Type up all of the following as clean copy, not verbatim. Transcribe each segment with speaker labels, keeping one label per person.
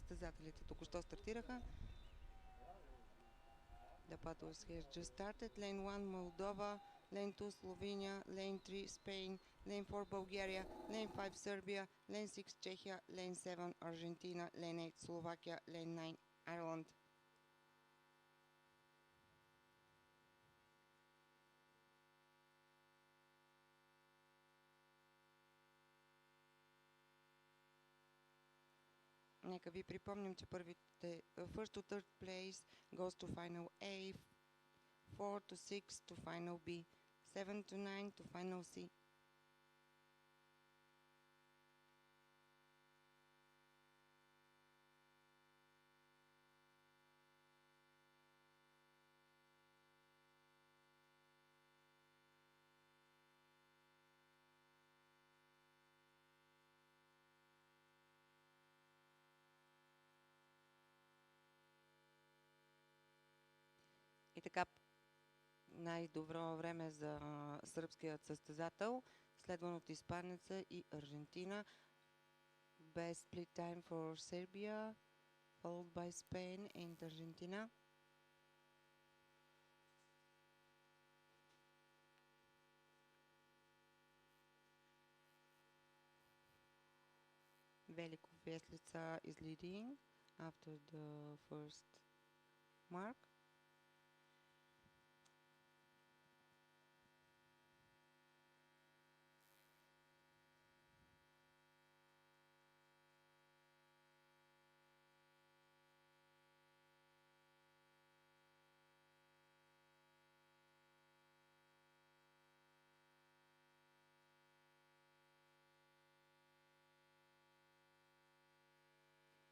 Speaker 1: Състезателите току-що стартираха. The battles has just started. Lane 1 Moldova, Lane 2 Slovenia, Lane 3 Spain, Lane 4 Bulgaria, Lane 5 Serbia, Lane 6 Czechia, Lane 7 Argentina, Lane 8 Slovakia, Lane 9 Ireland. Нека ви припомним, че първите first to third place goes to final A, 4 to 6 to final B, 7 to 9 to final C. И така, най-добро време за сръбският състезател, следван от испанеца и Аржентина. Best split time for Serbia, followed by Spain and Argentina. Velikov Veslica is leading after the first mark.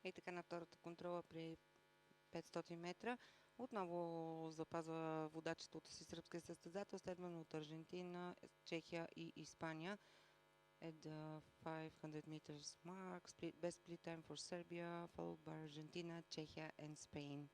Speaker 1: И така на втората контрола при 500 метра. Отново запазва водачеството си сръбския състезател, следван от Аржентина, Чехия и Испания. At the 500 meters mark, best split time for Serbia, followed by Argentina, Czechia and Spain.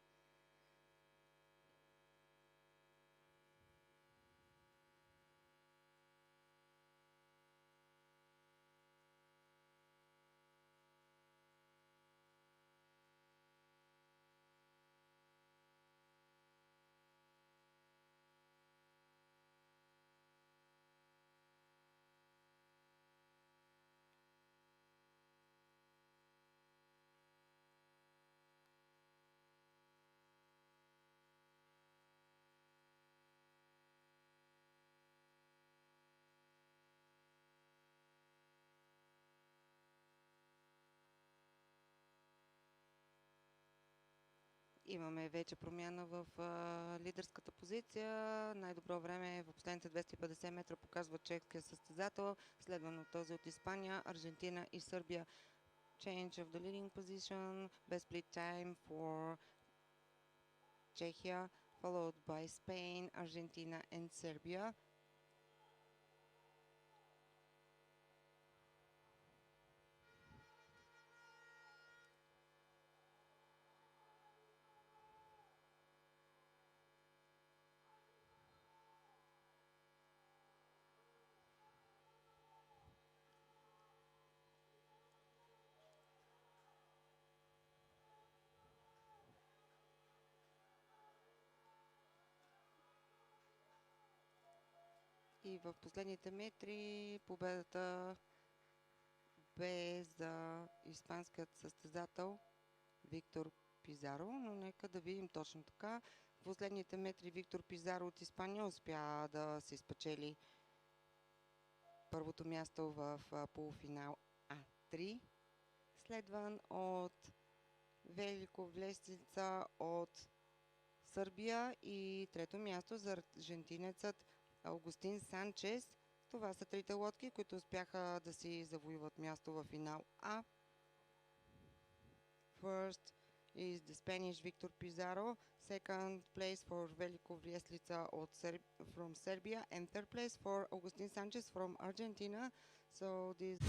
Speaker 1: Имаме вече промяна в лидерската позиция. Най-добро време в последните 250 метра показва чешкия състезател, следван от този от Испания, Аржентина и Сърбия. Change of the leading position, best split time for Czechia, followed by Spain, Argentina and Serbia. И в последните метри победата бе за испанският състезател Виктор Пизаро, но нека да видим точно така. В последните метри Виктор Пизаро от Испания успя да се спечели първото място в полуфинал А3, следван от Великов Влесница от Сърбия и трето място за аржентинецът Аугустин Санчес. Това са трите лодки, които успяха да си завоюват място в финал А. First is the Spanish Victor Pizarro, second place for Veliko Vrieslica from Serbia, and third place for Augustin Sanchez from Argentina. So this